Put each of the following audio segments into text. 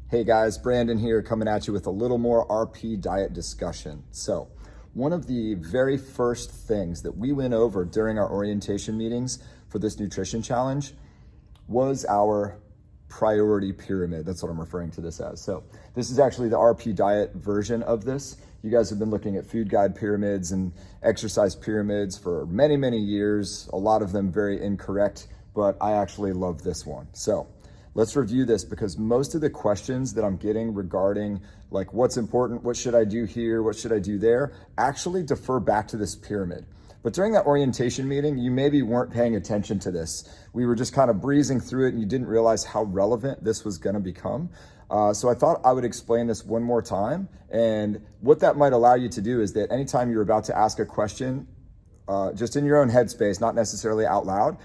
Hey guys, Brandon here coming at you with a little more RP diet discussion. So, one of the very first things that we went over during our orientation meetings for this nutrition challenge was our priority pyramid. That's what I'm referring to this as. So, this is actually the RP diet version of this. You guys have been looking at food guide pyramids and exercise pyramids for many, many years, a lot of them very incorrect, but I actually love this one. So, let's review this because most of the questions that I'm getting regarding like what's important, what should I do here, what should I do there, actually defer back to this pyramid. But during that orientation meeting, you maybe weren't paying attention to this. We were just kind of breezing through it and you didn't realize how relevant this was gonna become. So I thought I would explain this one more time. And what that might allow you to do is that anytime you're about to ask a question, just in your own headspace, not necessarily out loud,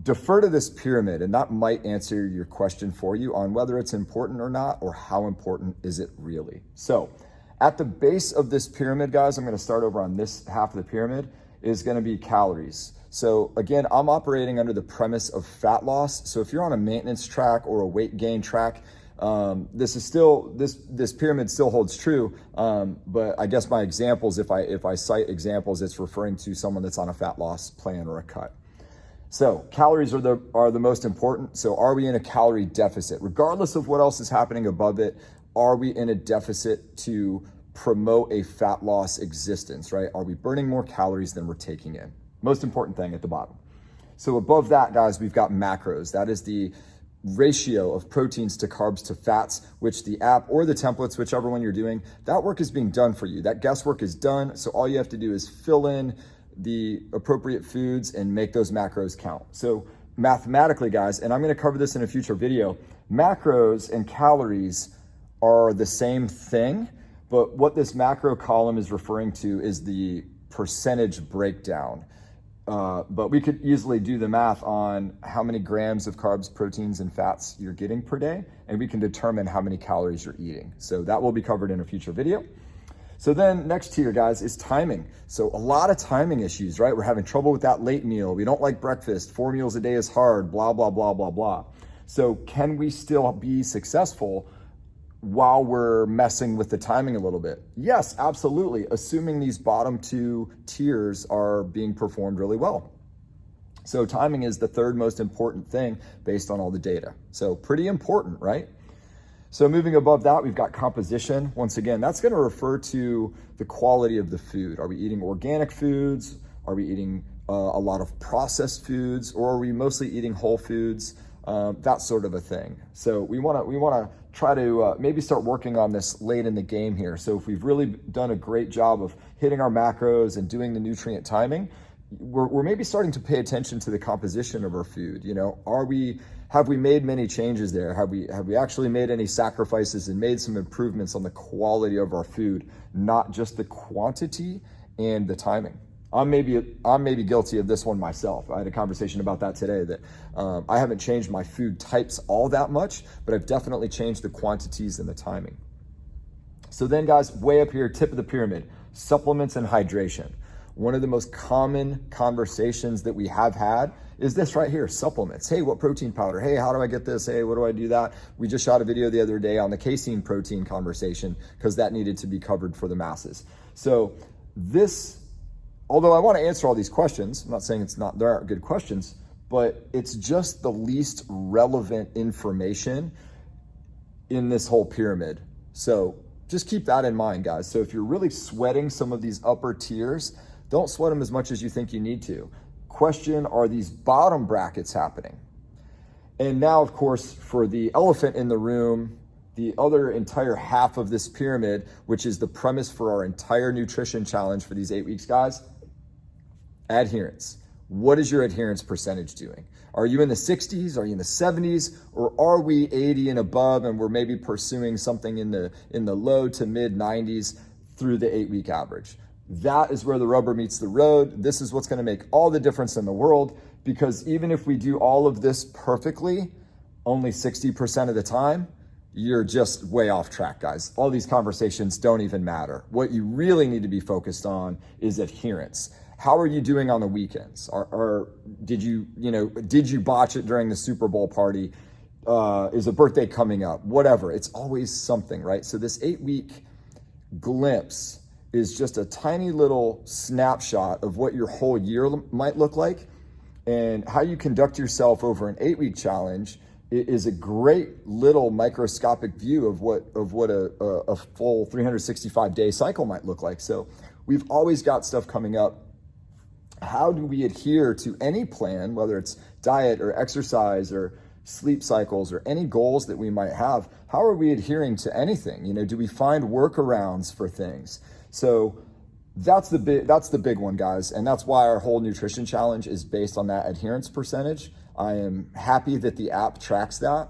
defer to this pyramid, and that might answer your question for you on whether it's important or not, or how important is it really. So at the base of this pyramid, guys, I'm going to start over on this half of the pyramid, is going to be calories. So again, I'm operating under the premise of fat loss. So if you're on a maintenance track or a weight gain track, this pyramid still holds true. But I guess my examples, if I cite examples, it's referring to someone that's on a fat loss plan or a cut. So calories are the most important. So are we in a calorie deficit? Regardless of what else is happening above it, are we in a deficit to promote a fat loss existence, right? Are we burning more calories than we're taking in? Most important thing at the bottom. So above that, guys, we've got macros. That is the ratio of proteins to carbs to fats, which the app or the templates, whichever one you're doing, that work is being done for you. That guesswork is done. So all you have to do is fill in the appropriate foods and make those macros count. So mathematically, guys, and I'm going to cover this in a future video, macros and calories are the same thing, but what this macro column is referring to is the percentage breakdown. But we could easily do the math on how many grams of carbs, proteins, and fats you're getting per day, and we can determine how many calories you're eating. So that will be covered in a future video. So then next here, guys, is timing. So a lot of timing issues, right? We're having trouble with that late meal. We don't like breakfast. 4 meals a day is hard, blah, blah, blah, blah, blah. So can we still be successful while we're messing with the timing a little bit? Yes, absolutely. Assuming these bottom two tiers are being performed really well. So timing is the third most important thing based on all the data. So pretty important, right? So moving above that, we've got composition. Once again, that's going to refer to the quality of the food. Are we eating organic foods? Are we eating a lot of processed foods, or are we mostly eating whole foods? That sort of a thing. So we want to try to maybe start working on this late in the game here. So if we've really done a great job of hitting our macros and doing the nutrient timing, we're maybe starting to pay attention to the composition of our food. You know, have we made many changes there? Have we actually made any sacrifices and made some improvements on the quality of our food, not just the quantity and the timing? I'm maybe guilty of this one myself. I had a conversation about that today, that I haven't changed my food types all that much, but I've definitely changed the quantities and the timing. So then, guys, way up here, tip of the pyramid, supplements and hydration. One of the most common conversations that we have had is this right here, supplements. Hey, what protein powder? Hey, how do I get this? Hey, what do I do that? We just shot a video the other day on the casein protein conversation because that needed to be covered for the masses. So this, although I want to answer all these questions, I'm not saying there aren't good questions, but it's just the least relevant information in this whole pyramid. So just keep that in mind, guys. So if you're really sweating some of these upper tiers, don't sweat them as much as you think you need to. Question, are these bottom brackets happening? And now, of course, for the elephant in the room, the other entire half of this pyramid, which is the premise for our entire nutrition challenge for these 8 weeks, guys, adherence. What is your adherence percentage doing? Are you in the 60s? Are you in the 70s? Or are we 80 and above and we're maybe pursuing something in the low to mid 90s through the 8-week average? That is where the rubber meets the road. This is what's going to make all the difference in the world, because even if we do all of this perfectly, only 60% of the time, you're just way off track, guys. All these conversations don't even matter. What you really need to be focused on is adherence. How are you doing on the weekends? Or did you botch it during the Super Bowl party? is a birthday coming up, whatever. It's always something, right? So this 8-week glimpse is just a tiny little snapshot of what your whole year might look like, and how you conduct yourself over an 8-week challenge is a great little microscopic view of what a full 365-day cycle might look like. So we've always got stuff coming up. How do we adhere to any plan, whether it's diet or exercise or sleep cycles or any goals that we might have? How are we adhering to anything? You know, do we find workarounds for things? So that's the big one, guys. And that's why our whole nutrition challenge is based on that adherence percentage. I am happy that the app tracks that.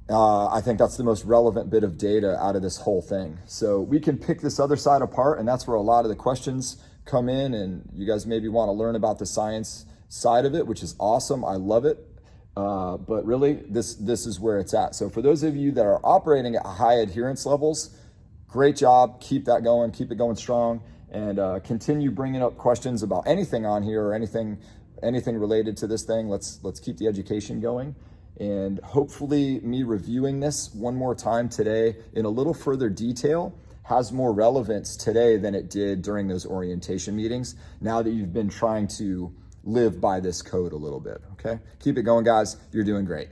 I think that's the most relevant bit of data out of this whole thing. So we can pick this other side apart, and that's where a lot of the questions come in, and you guys maybe want to learn about the science side of it, which is awesome. I love it. But really, this is where it's at. So for those of you that are operating at high adherence levels, great job. Keep that going. Keep it going strong, and continue bringing up questions about anything on here or anything related to this thing. Let's keep the education going. And hopefully me reviewing this one more time today in a little further detail has more relevance today than it did during those orientation meetings, now that you've been trying to live by this code a little bit, okay? Keep it going, guys. You're doing great.